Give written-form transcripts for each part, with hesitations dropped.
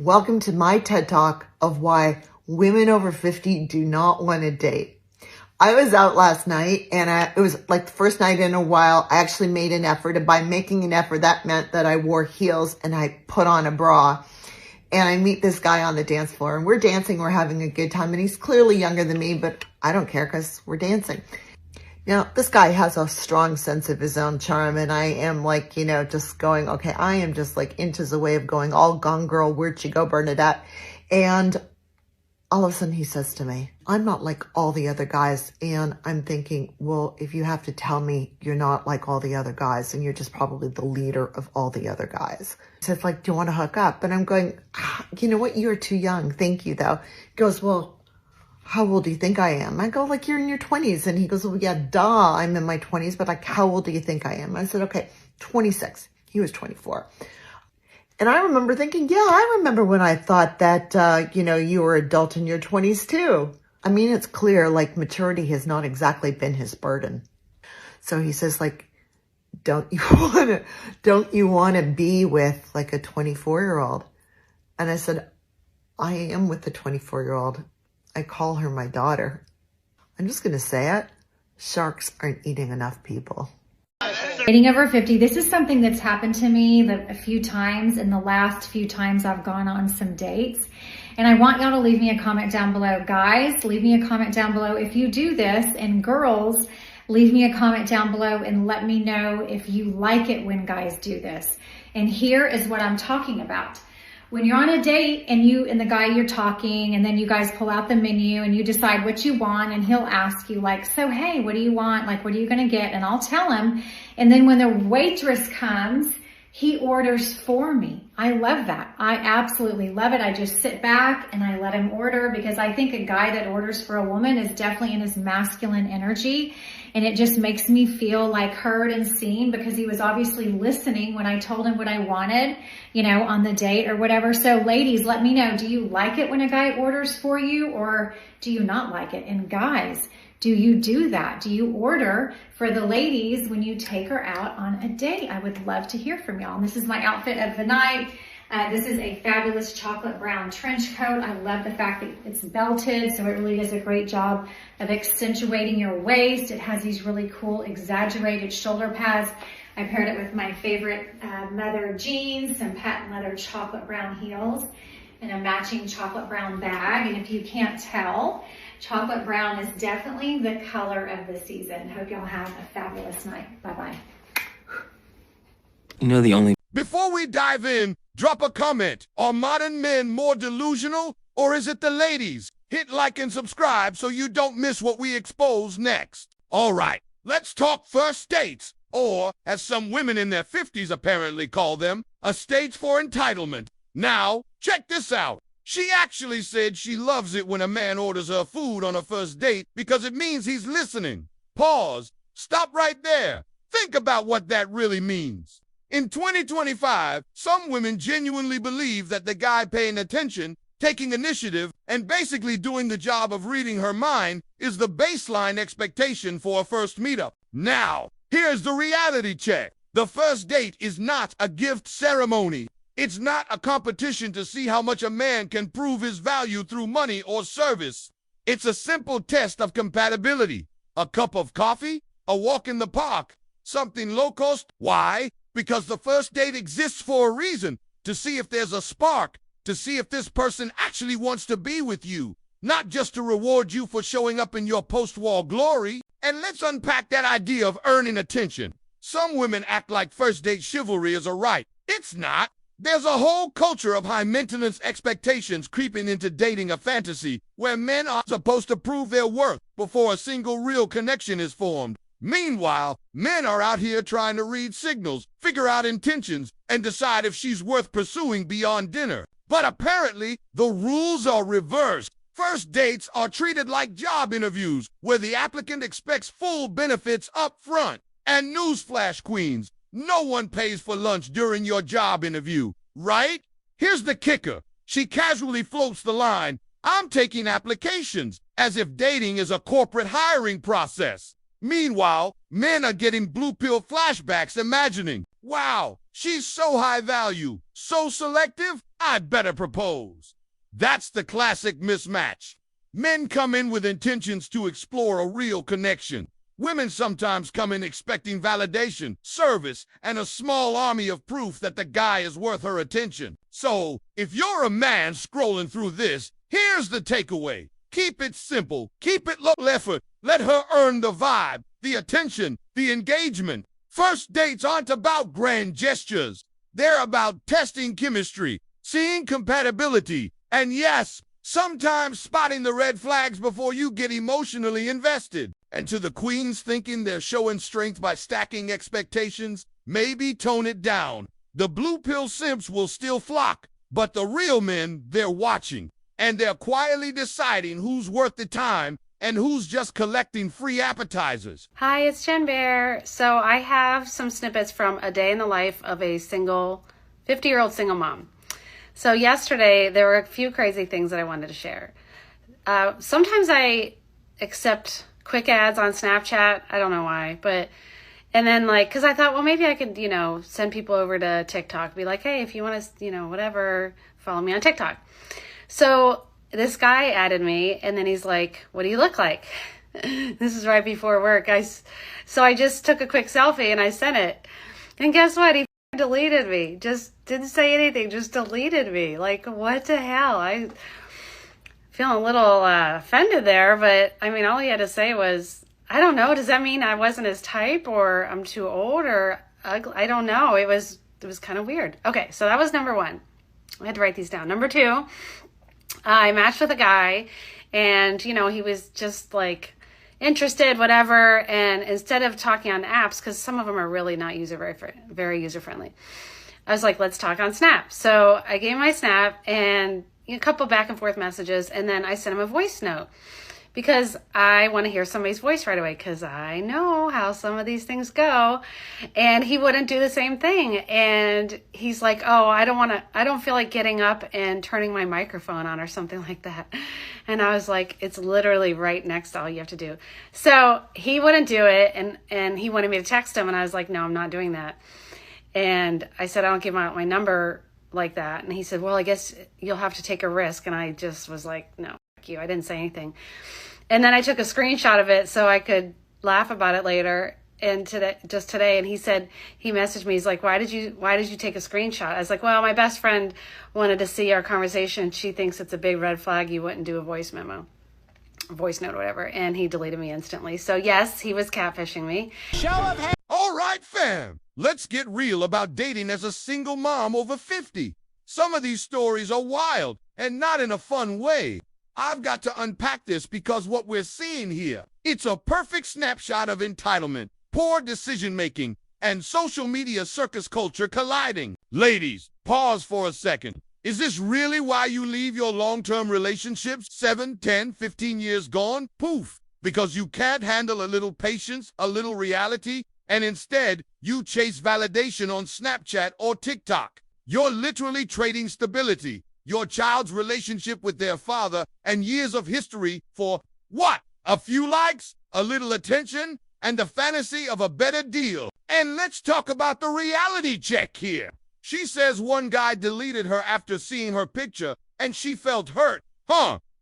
Welcome to my TED Talk of why women over 50 do not want to date. I was out last night and it was like the first night in a while I actually made an effort. And by making an effort, that meant that I wore heels and I put on a bra. And I meet this guy on the dance floor and we're dancing, we're having a good time. And he's clearly younger than me, but I don't care because we're dancing. Now, this guy has a strong sense of his own charm, and I am like, just going, okay, I am just like inches away of going all gone girl, where'd you go, Bernadette? And all of a sudden he says to me, I'm not like all the other guys. And I'm thinking, well, if you have to tell me you're not like all the other guys and you're just probably the leader of all the other guys. He says, like, do you want to hook up? And I'm going, you know what? You're too young. Thank you, though. He goes, well, how old do you think I am? I go, like, you're in your 20s. And he goes, well, yeah, duh, I'm in my 20s, but like, how old do you think I am? I said, okay, 26. He was 24. And I remember thinking, yeah, I remember when I thought that, you were adult in your 20s too. I mean, it's clear, like, maturity has not exactly been his burden. So he says, like, don't you want to be with like a 24-year-old? And I said, I am with the 24-year-old. I call her my daughter. I'm just going to say it. Sharks aren't eating enough people. Dating over 50, this is something that's happened to me a few times in the last few times I've gone on some dates. And I want y'all to leave me a comment down below. Guys, leave me a comment down below if you do this. And girls, leave me a comment down below and let me know if you like it when guys do this. And here is what I'm talking about. When you're on a date and you and the guy you're talking, and then you guys pull out the menu and you decide what you want, and he'll ask you like, so hey, what do you want? Like, what are you gonna get? And I'll tell him. And then when the waitress comes, he orders for me. I love that. I absolutely love it. I just sit back and I let him order, because I think a guy that orders for a woman is definitely in his masculine energy. And it just makes me feel like heard and seen, because he was obviously listening when I told him what I wanted, on the date or whatever. So ladies, let me know, do you like it when a guy orders for you, or do you not like it? And guys, do you do that? Do you order for the ladies when you take her out on a date? I would love to hear from y'all. And this is my outfit of the night. This is a fabulous chocolate brown trench coat. I love the fact that it's belted, so it really does a great job of accentuating your waist. It has these really cool exaggerated shoulder pads. I paired it with my favorite leather jeans, some patent leather chocolate brown heels, and a matching chocolate brown bag. And if you can't tell, chocolate brown is definitely the color of the season. Hope y'all have a fabulous night. Bye-bye. Before we dive in, drop a comment. Are modern men more delusional, or is it the ladies? Hit like and subscribe so you don't miss what we expose next. All right, let's talk first dates, or as some women in their 50s apparently call them, a stage for entitlement. Now, check this out. She actually said she loves it when a man orders her food on a first date because it means he's listening. Pause. Stop right there. Think about what that really means. In 2025, some women genuinely believe that the guy paying attention, taking initiative, and basically doing the job of reading her mind is the baseline expectation for a first meetup. Now, here's the reality check. The first date is not a gift ceremony. It's not a competition to see how much a man can prove his value through money or service. It's a simple test of compatibility. A cup of coffee, a walk in the park, something low cost. Why? Because the first date exists for a reason, to see if there's a spark, to see if this person actually wants to be with you, not just to reward you for showing up in your post-war glory. And let's unpack that idea of earning attention. Some women act like first date chivalry is a right. It's not. There's a whole culture of high-maintenance expectations creeping into dating a fantasy where men are supposed to prove their worth before a single real connection is formed. Meanwhile, men are out here trying to read signals, figure out intentions, and decide if she's worth pursuing beyond dinner. But apparently, the rules are reversed. First dates are treated like job interviews, where the applicant expects full benefits up front. And newsflash, queens, no one pays for lunch during your job interview, right? Here's the kicker. She casually floats the line, I'm taking applications, as if dating is a corporate hiring process. Meanwhile, men are getting blue pill flashbacks imagining, wow, she's so high value, so selective, I better propose. That's the classic mismatch. Men come in with intentions to explore a real connection. Women sometimes come in expecting validation, service, and a small army of proof that the guy is worth her attention. So, if you're a man scrolling through this, here's the takeaway. Keep it simple. Keep it low effort. Let her earn the vibe, the attention, the engagement. First dates aren't about grand gestures. They're about testing chemistry, seeing compatibility, and yes, sometimes spotting the red flags before you get emotionally invested. And to the queens thinking they're showing strength by stacking expectations, maybe tone it down. The blue pill simps will still flock, but the real men, they're watching. And they're quietly deciding who's worth the time and who's just collecting free appetizers. Hi, it's Jen Bear. So I have some snippets from a day in the life of a 50-year-old single mom. So yesterday, there were a few crazy things that I wanted to share. Sometimes I accept quick ads on Snapchat. I don't know why, and then because I thought, well, maybe I could, send people over to TikTok, be like, hey, if you want to, whatever, follow me on TikTok. So this guy added me, and then he's like, what do you look like? This is right before work. So I just took a quick selfie and I sent it. And guess what? He deleted me. Just didn't say anything, just deleted me. Like, what the hell? I feeling a little offended there, but I mean, all he had to say was, I don't know, does that mean I wasn't his type, or I'm too old, or ugly? I don't know. It was kind of weird. Okay, so that was number one. I had to write these down. Number two, I matched with a guy, and he was just like interested, whatever. And instead of talking on apps, because some of them are really not very user friendly, I was like, let's talk on Snap. So I gave him my Snap and a couple back and forth messages, and then I sent him a voice note because I want to hear somebody's voice right away, because I know how some of these things go. And he wouldn't do the same thing. And he's like, oh, I don't feel like getting up and turning my microphone on or something like that. And I was like, it's literally right next to all you have to do. So he wouldn't do it. And he wanted me to text him. And I was like, no, I'm not doing that. And I said, I don't give out my number like that. And he said, well, I guess you'll have to take a risk. And I just was like, no, fuck you. I didn't say anything. And then I took a screenshot of it so I could laugh about it later. And today, and he messaged me. He's like, why did you take a screenshot? I was like, well, my best friend wanted to see our conversation. She thinks it's a big red flag. You wouldn't do a voice note, or whatever. And he deleted me instantly. So yes, he was catfishing me. All right, fam. Let's get real about dating as a single mom over 50. Some of these stories are wild and not in a fun way. I've got to unpack this because what we're seeing here, it's a perfect snapshot of entitlement, poor decision-making, and social media circus culture colliding. Ladies, pause for a second. Is this really why you leave your long-term relationships 7, 10, 15 years gone? Poof. Because you can't handle a little patience, a little reality, and instead, you chase validation on Snapchat or TikTok. You're literally trading stability, your child's relationship with their father, and years of history for what? A few likes, a little attention, and the fantasy of a better deal. And let's talk about the reality check here. She says one guy deleted her after seeing her picture, and she felt hurt.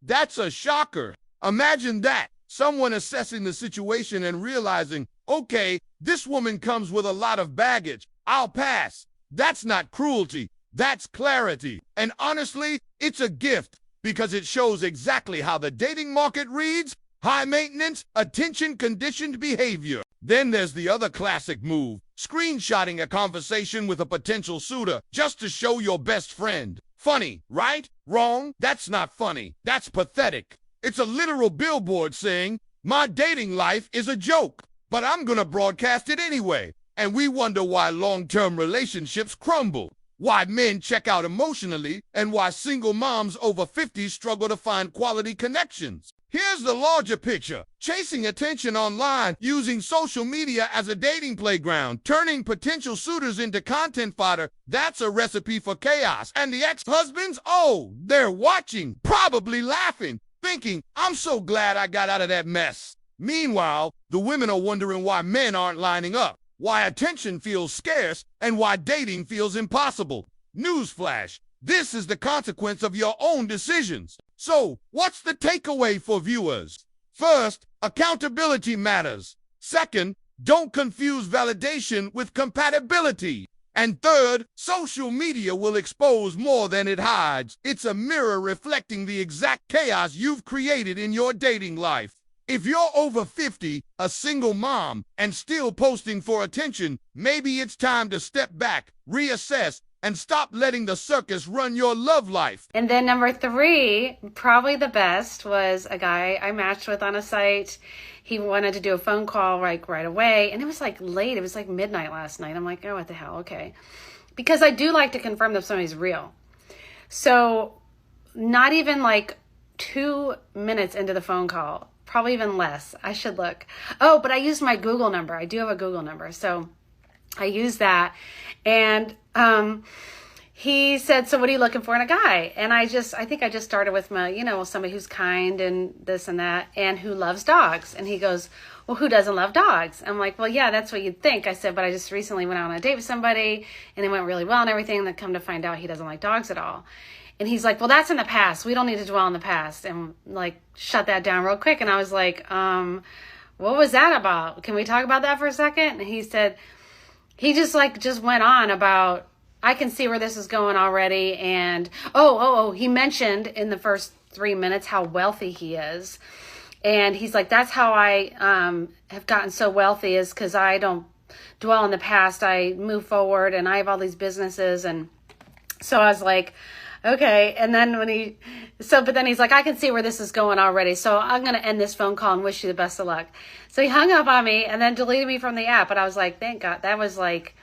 That's a shocker. Imagine that. Someone assessing the situation and realizing, okay, this woman comes with a lot of baggage. I'll pass. That's not cruelty. That's clarity. And honestly, it's a gift because it shows exactly how the dating market reads: high maintenance, attention-conditioned behavior. Then there's the other classic move, screenshotting a conversation with a potential suitor just to show your best friend. Funny, right? Wrong? That's not funny. That's pathetic. It's a literal billboard saying, my dating life is a joke, but I'm gonna broadcast it anyway. And we wonder why long-term relationships crumble, why men check out emotionally, and why single moms over 50 struggle to find quality connections. Here's the larger picture. Chasing attention online, using social media as a dating playground, turning potential suitors into content fodder, that's a recipe for chaos. And the ex-husbands, oh, they're watching, probably laughing, thinking, I'm so glad I got out of that mess. Meanwhile, the women are wondering why men aren't lining up, why attention feels scarce, and why dating feels impossible. Newsflash, This is the consequence of your own decisions. So, what's the takeaway for viewers? First, accountability matters. Second, don't confuse validation with compatibility. And third, social media will expose more than it hides. It's a mirror reflecting the exact chaos you've created in your dating life. If you're over 50, a single mom, and still posting for attention, maybe it's time to step back, reassess, and stop letting the circus run your love life. And then number 3, probably the best, was a guy I matched with on a site. He wanted to do a phone call right away, and it was like late. It was like midnight last night. I'm like, oh, what the hell? Okay. Because I do like to confirm that somebody's real. So not even like 2 minutes into the phone call, probably even less. I should look. Oh, but I used my Google number. I do have a Google number. So I used that. And he said, so what are you looking for in a guy? And I think I just started with my, somebody who's kind and this and that and who loves dogs. And he goes, well, who doesn't love dogs? I'm like, well, yeah, that's what you'd think. I said, but I just recently went out on a date with somebody and it went really well and everything. And then come to find out he doesn't like dogs at all. And he's like, well, that's in the past. We don't need to dwell in the past. And like, shut that down real quick. And I was like, what was that about? Can we talk about that for a second? And he said, he just went on about, I can see where this is going already. And, he mentioned in the first 3 minutes how wealthy he is. And he's like, that's how I have gotten so wealthy, is because I don't dwell in the past. I move forward and I have all these businesses. And so I was like, okay. And then but then he's like, I can see where this is going already. So I'm going to end this phone call and wish you the best of luck. So he hung up on me and then deleted me from the app. And I was like, thank God. That was like,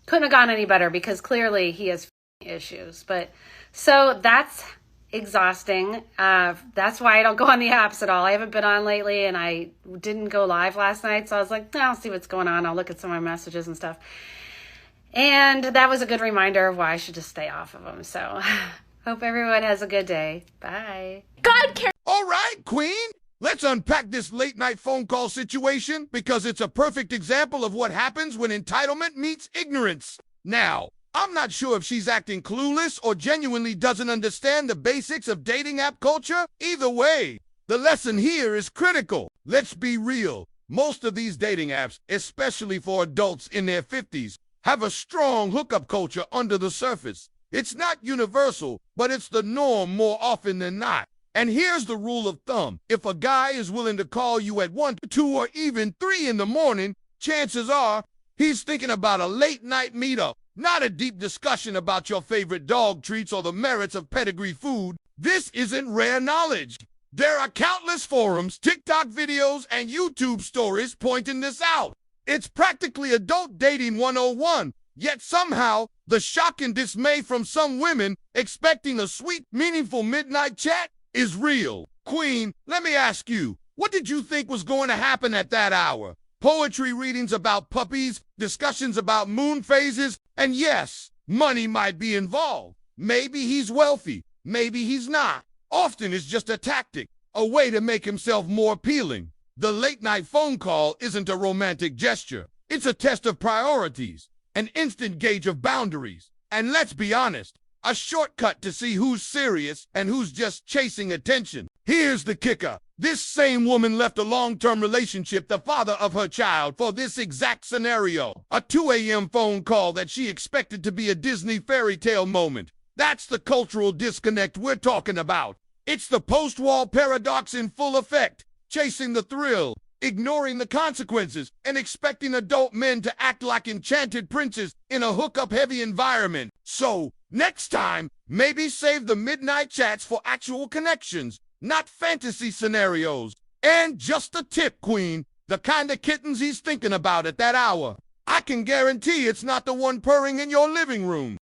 couldn't have gone any better, because clearly he has issues. But so that's exhausting. That's why I don't go on the apps at all. I haven't been on lately, and I didn't go live last night. So I was like, I'll see what's going on. I'll look at some of my messages and stuff. And that was a good reminder of why I should just stay off of them. So hope everyone has a good day. Bye. All right, Queen. Let's unpack this late night phone call situation, because it's a perfect example of what happens when entitlement meets ignorance. Now, I'm not sure if she's acting clueless or genuinely doesn't understand the basics of dating app culture. Either way, the lesson here is critical. Let's be real. Most of these dating apps, especially for adults in their 50s, have a strong hookup culture under the surface. It's not universal, but it's the norm more often than not. And here's the rule of thumb. If a guy is willing to call you at 1, 2, or even 3 in the morning, chances are he's thinking about a late night meetup, not a deep discussion about your favorite dog treats or the merits of pedigree food. This isn't rare knowledge. There are countless forums, TikTok videos, and YouTube stories pointing this out. It's practically adult dating 101, yet somehow the shock and dismay from some women expecting a sweet, meaningful midnight chat is real. Queen, let me ask you, what did you think was going to happen at that hour? Poetry readings about puppies, discussions about moon phases, and yes, money might be involved. Maybe he's wealthy, maybe he's not. Often it's just a tactic, a way to make himself more appealing. The late night phone call isn't a romantic gesture. It's a test of priorities, an instant gauge of boundaries, and let's be honest, a shortcut to see who's serious and who's just chasing attention. Here's the kicker. This same woman left a long-term relationship, the father of her child, for this exact scenario. A 2 a.m. phone call that she expected to be a Disney fairy tale moment. That's the cultural disconnect we're talking about. It's the post-wall paradox in full effect. Chasing the thrill, ignoring the consequences, and expecting adult men to act like enchanted princes in a hookup-heavy environment. So, next time, maybe save the midnight chats for actual connections, not fantasy scenarios. And just a tip, Queen, the kind of kittens he's thinking about at that hour, I can guarantee it's not the one purring in your living room.